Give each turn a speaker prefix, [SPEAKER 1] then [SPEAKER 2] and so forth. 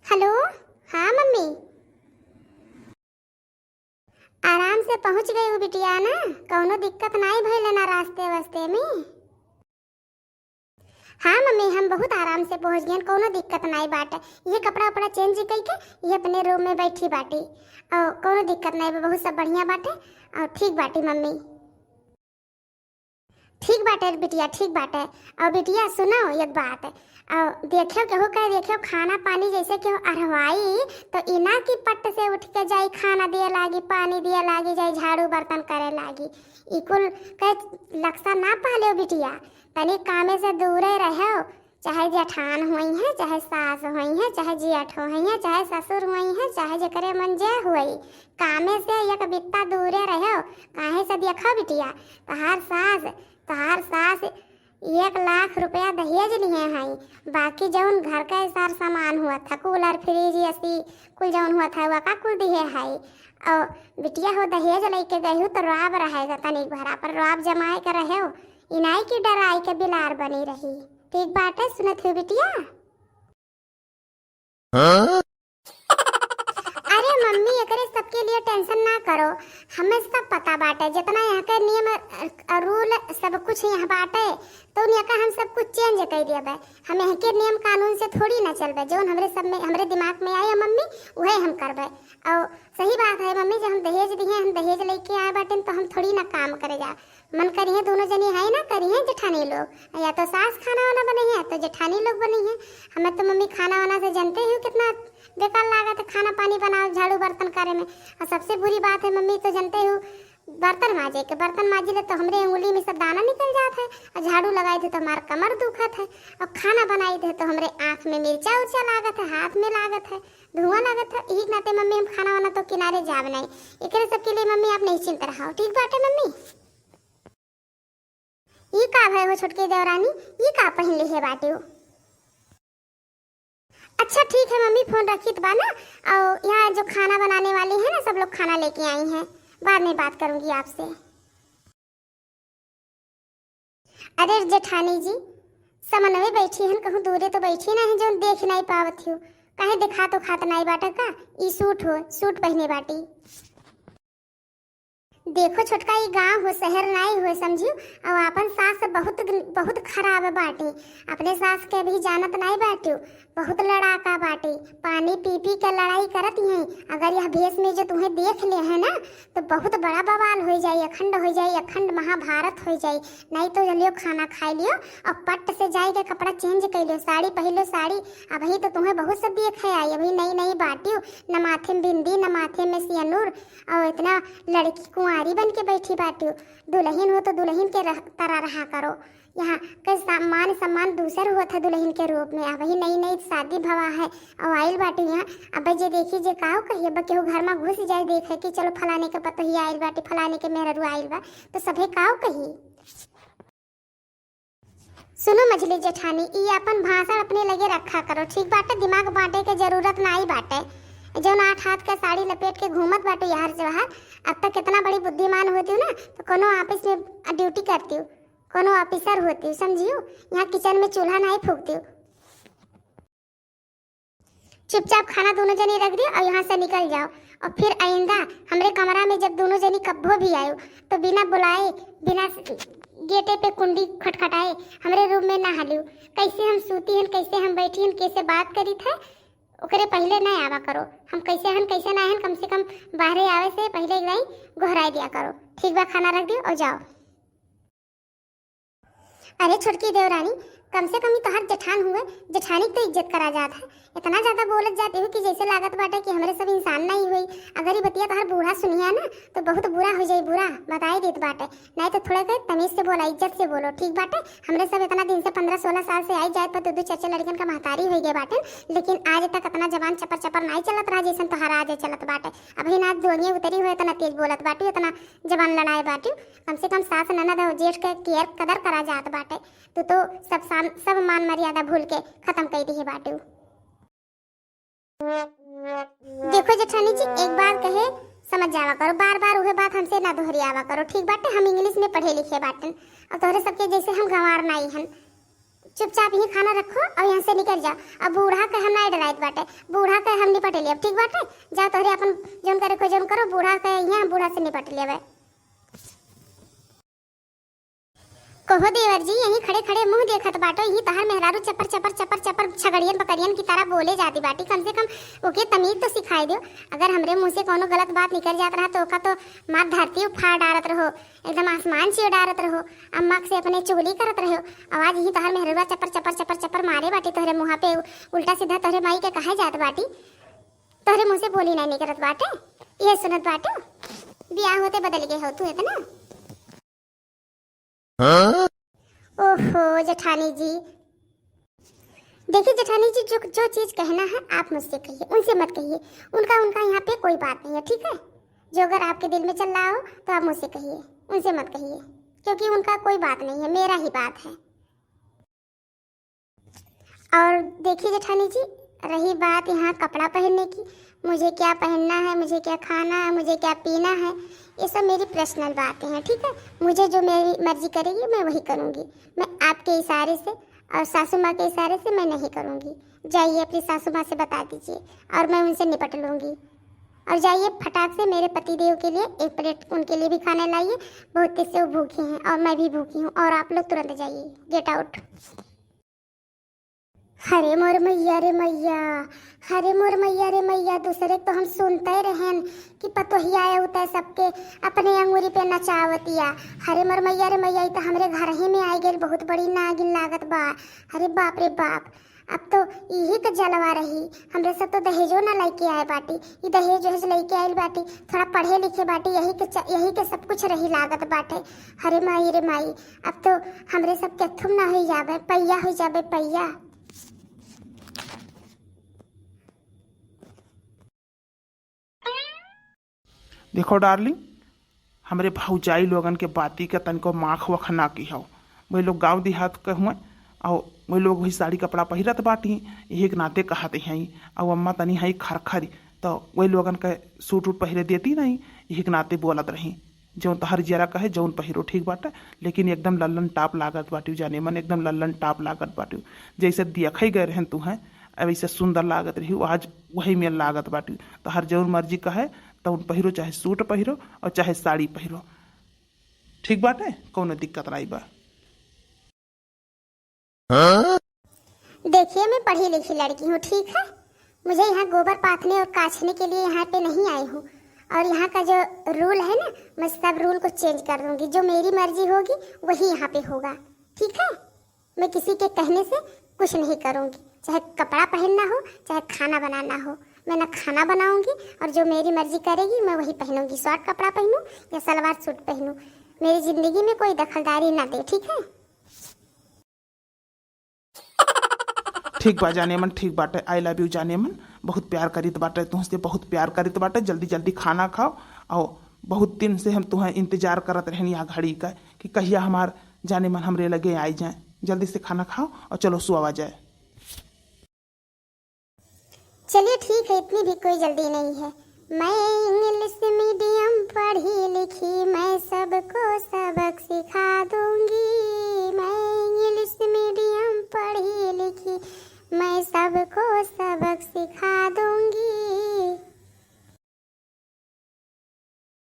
[SPEAKER 1] Hello. हाँ mummy, आराम से पहुंच गई हूँ बिटिया ना। कौनो दिक्कत नहीं भइल ना रास्ते वास्ते में। हाँ मम्मी, हम बहुत आराम से पहुंच गए, कोनो दिक्कत नहीं बाटे। ये कपड़ा उपड़ा चेंज करके ये अपने रूम में बैठी बाटी और कोनो दिक्कत नहीं बा, बहुत सब बढ़िया बाटे और ठीक बाटी मम्मी। ठीक बाटे बिटिया, ठीक बाटे। और बिटिया सुनो एक बात, और देखो केहू कह देखो खाना पानी जैसे केहू अरवाई तो इना की पट से उठ के जाई खाना दिए लागी, पानी दिए लागी, जाई झाड़ू बर्तन करे लागी। इकुल कह लक्ष्य ना पाले बिटिया, तनी कामे से दूरे रहो। चाहे जेठान हुई है, चाहे सास हुई है, चाहे जेठ हुई है, चाहे ससुर हुई है, चाहे जकरे मन जे हुई, कामे से एक बित्ता दूरे रहो। काहे से देखो बिटिया, तहार सास 1 लाख रुपया दहेज लिए हैं। बाकी जौन घर का सार सामान हुआ था, कूलर फ्रिज एसी कुल जौन हुआ था वह का कुल दिए है। और बिटिया हो दहेज लेके गई हो तो राब रहेगा तनिक भरा पर राब जमाए के रहे हो, इनाई की डराई के बिलार बनी रही। ठीक बात है, सुनत हो बिटिया। हाँ? अरे मम्मी एकरे सबके लिए टेंशन ना करो, हमें सब पता बाटे। जितना यहाँ के नियम रूल सब कुछ यहाँ बाटे तो उन्हें का हम सब कुछ चेंज कर दिया। हम यहाँ के नियम कानून से थोड़ी ना चलबे, जो हमरे सब में हमरे दिमाग में आए मम्मी वही हम करबे। और सही बात है मम्मी, जब हम दहेज दिए, हम दहेज लेके आए बाटे तो हम थोड़ी ना काम करे जा। मन करिए दोनों जनी है ना, करिए जेठानी लोग, या तो सास खाना वाना बने हैं तो जेठानी लोग बनी है। हमें तो मम्मी खाना वाना से जानते हो कितना बेकार लागत है खाना पानी बनाओ झाड़ू बर्तन करे में। और सबसे बुरी बात है मम्मी तो जानते हो बर्तन माजे के, बर्तन माजी ले तो हमरे उंगली में सब दाना निकल जाता है, और झाड़ू लगाए थे तो हमारा कमर दुखत है, और खाना बनाई थे तो हमरे आँख में मिर्चा उर्चा लागत है, हाथ में लागत है, धुआं लागत है। यही नाते मम्मी हम खाना वाना तो किनारे जाब नहीं। एक सबके लिए मम्मी आप नहीं चिंता रहो, ठीक बात है मम्मी। ये का भाई वो छोटकी देवरानी, ये का पहन ली है बाटी हो। अच्छा ठीक है मम्मी, फोन रखी तो बाना। और यहाँ जो खाना बनाने वाली है ना, सब लोग खाना लेके आई हैं, बाद में बात करूंगी आपसे। अरे जेठानी जी समन्वय बैठी हैं, कहूँ दूरे तो बैठी ना है जो देख नहीं पावत हो। कहे दिखा तो खात नहीं बाटा का, ई सूट हो, सूट पहने बाटी। देखो छोटका, ये गांव हो शहर नहीं हो समझियो। और अपन सास बहुत बहुत खराब बाटी, अपने सास के भी जानत नहीं बाटी, बहुत लड़ाका बाटी, पानी पी पी के लड़ाई करत हैं। अगर यह भेष में जो तुम्हें देख ले है ना तो बहुत बड़ा बवाल हो जाए, अखंड हो जाए, अखंड महाभारत हो जाए। नहीं तो लियो खाना खा लियो और पट से जाएगा कपड़ा चेंज कर लियो, साड़ी पहन लो साड़ी। अभी तो तुम्हें बहुत सब देखे आई, अभी नई नई बाटियो, न माथे में बिंदी न माथे में सियनूर, और इतना लड़की कुंवारी बन के बैठी बाटियो। दुल्हन हो तो दुल्हन के तरह रहा करो। यहाँ का मान सम्मान दूसर हुआ था दुल्हन के रूप में। अब नई नई शादी भवा है और आइल बाटी यहाँ। अब जे देखी जे काहो कहिए बा केहू घर में घुस जाए देखे कि चलो फलाने के पतो ही आइल बाटी, फलाने के मेहररू आइल बा, तो सभे काहो कही। सुनो मझली जेठानी, ये अपन भाषण अपने लगे रखा करो, ठीक बाटे। दिमाग बांटे के जरूरत ना ही बाटे। जो 8 हाथ का साड़ी लपेट के घूमत बाटो यार से बाहर। अब तक कितना बड़ी बुद्धिमान होती हूँ ना तो कोनो ऑफिस में ड्यूटी करती हूँ, कोनो ऑफिसर होती हूँ समझियो। यहाँ किचन में चूल्हा नहीं फूकती हूँ। चुपचाप खाना दोनों जनी रख दियो और यहाँ से निकल जाओ। और फिर आइंदा हमरे कमरा में जब दोनों जनी कब्बो भी आयो तो बिना बुलाए, बिना गेटे पे कुंडी खटखटाए हमरे रूम में ना हलियो। कैसे हम सूती हन, कैसे हम बैठी हन, कैसे बात करी थे ओकरे पहले नहीं आवा करो। हम कैसे हन कैसे ना हन, कम से कम बाहरे आवे से पहले एक बार गोहराई दिया करो, ठीक बा। खाना रख दियो और जाओ। अरे छोटकी देवरानी, कम से कम ही तो हर जेठान हुए, जेठानी तो इज्जत करा जाता है। इतना ज्यादा बोलत जाती हूँ कि जैसे लागत बाटे कि हमारे सब इंसान नहीं हुई। अगर ये बतिया तो हर बूढ़ा सुनिया ना तो बहुत बुरा हो जाए, बुरा बताई देत बाटे। नहीं तो थोड़ा कहे तमीज से बोला, इज्जत से बोलो, ठीक बाटे। हमरे सब इतना दिन से 15-16 साल से आई जाए पर दो चाचा लड़कन का महतारी हो गए बाटे, लेकिन आज तक इतना जबान चपर चपर नहीं चलत रहा जैसे तो हर आज चलत बाटे। अभी ना जोड़िए उतरी हुए इतना तेज बोलत बाटी, इतना जबान लड़ाए बाटी। कम से कम सास ननद और जेठ के केयर कदर करा जात बाटे। तो सब मान मर्यादा भूल के खत्म कर दी है बाटी। देखो जेठानी जी, एक बार कहे समझ जावा करो, बार बार वह बात हमसे ना दोहरियावा करो, ठीक बाटे। हम इंग्लिश में पढ़े लिखे बाटन और तोहरे सबके जैसे हम गंवार नहीं हन। चुपचाप ही खाना रखो और यहाँ से निकल जाओ। अब बूढ़ा के हम नहीं डराइत बाटे, बूढ़ा लिया ठीक बाटे। जाओ तोहरे अपन जौन करे को जौन करो, बूढ़ा के यहाँ बूढ़ा से निपट लिया। कहो देवर जी यहीं खड़े खड़े मुंह देखत बाटो, यही तहर मेहरारू चपर चपर चपर चपर छगड़ियन बकरियन की तरह बोले जाती बाटी। कम से कम ओके तमीज तो सिखाई दो। अगर हमरे मुंह से कोनो गलत बात निकल जात रहा तो ओका तो मार धरती उफाड़ डारत रहो, एकदम आसमान से डारत रहो, अम्मा से अपने चुगली करत रहो। आवाज यही तहर मेहरारू चपर चपर चपर चपर मारे बाटी तोहरे मुँह पे उल्टा सीधा तोहरे माई के कहा जात बाटी। तोहरे मुँह से बोली नहीं करत बाटे, ये सुनत बाटो ब्याह होते बदल गए हो तू इतना। ओहो जेठानी जी, देखिए जेठानी जी जो चीज कहना है आप मुझसे कहिए, उनसे मत कहिए। उनका यहाँ पे कोई बात नहीं है ठीक है। जो अगर आपके दिल में चल रहा हो तो आप मुझसे कहिए, उनसे मत कहिए, क्योंकि उनका कोई बात नहीं है, मेरा ही बात है। और देखिए जेठानी जी, रही बात यहाँ कपड़ा पहनने की, मुझे क्या पहनना है, मुझे क्या खाना है, मुझे क्या पीना है, ये सब मेरी पर्सनल बातें हैं ठीक है। मुझे जो मेरी मर्जी करेगी मैं वही करूँगी। मैं आपके इशारे से और सासू माँ के इशारे से मैं नहीं करूँगी। जाइए अपनी सासू माँ से बता दीजिए और मैं उनसे निपट लूँगी। और जाइए फटाक से मेरे पतिदेव के लिए एक प्लेट उनके लिए भी खाना लाइए, बहुत तेज से वो भूखे हैं और मैं भी भूखी हूँ। और आप लोग तुरंत जाइए, गेट आउट। हरे मोर मैया रे मैया, हरे मोर मैया रे मैया, दूसरे तो हम सुनते रहें कि पतोहिया होता है सबके अपने अंगूरी पे नचावतिया। हरे मोर मैया रे मैया, तो हमरे घर ही में आई गई बहुत बड़ी नागिन लागत बा। अरे बाप रे बाप, अब तो यही का जलवा रही। हमरे सब तो दहेजो ना लेके आए बाटी, ये दहेज वहेज लेके आए बाटी, थोड़ा पढ़े लिखे बाटी, यही के सब कुछ रही लागत बाटे। हरे माई रे माई, अब तो हमरे सब कथुम ना हो जावे, पैया हो जावे पैया।
[SPEAKER 2] देखो डार्लिंग, हमरे भौजाई लोगन के बाती के तनको माख वख ना की हो। वही लोग गाँव देहात के हुए और वही लोग वही साड़ी कपड़ा पहिरत बाटी, यही के नाते कहते हैं। और अम्मा तनी है खरखरी तो वही लोगन के सूट उट पहिरे देती नहीं, यही के नाते बोलत रही। जौन तहर जरा कहे जौन पहिरो ठीक बाटे, लेकिन एकदम लल्लन टाप लागत बाटी जाने मन, एकदम लल्लन टाप लागत बाटी। जैसे देखे गए रहन तू हैं वैसे सुंदर लागत रही, आज वही में लागत बाटी। तो हर जौन मर्जी कहे तो पहिरो, चाहे सूट पहिरो और चाहे साड़ी पहिरो, ठीक बाटे, कौनो दिक्कत नहीं बा।
[SPEAKER 1] देखिए मैं पढ़ी लिखी लड़की हूँ ठीक है। मुझे यहाँ गोबर पाथने और काछने के लिए यहाँ पे नहीं आई हूँ। और यहाँ का जो रूल है ना, मैं सब रूल को चेंज कर दूंगी। जो मेरी मर्जी होगी वही यहाँ पे होगा ठीक है। मैं किसी के कहने से कुछ नहीं करूँगी, चाहे कपड़ा पहनना हो चाहे खाना बनाना हो। मैं ना खाना बनाऊंगी और जो मेरी मर्जी करेगी मैं वही पहनूंगी। शॉर्ट कपड़ा पहनूं या सलवार सूट पहनूं, मेरी जिंदगी में कोई दखलदारी ना दे ठीक है।
[SPEAKER 2] ठीक बा जाने मन, ठीक बाटे। आई लव यू जाने मन, बहुत प्यार करीत बाटे तुमसे, बहुत प्यार करीत बाटे। जल्दी जल्दी खाना खाओ। और बहुत दिन से हम तुम्हें इंतजार करत रहनी आ घड़ी का कि कहिया हमार जाने मन हमरे लगे आई जाए। जल्दी से खाना खाओ और चलो सुआ जाए।
[SPEAKER 1] चलिए ठीक है, इतनी भी कोई जल्दी नहीं है। मैं इंग्लिश मीडियम पढ़ी लिखी, मैं सबको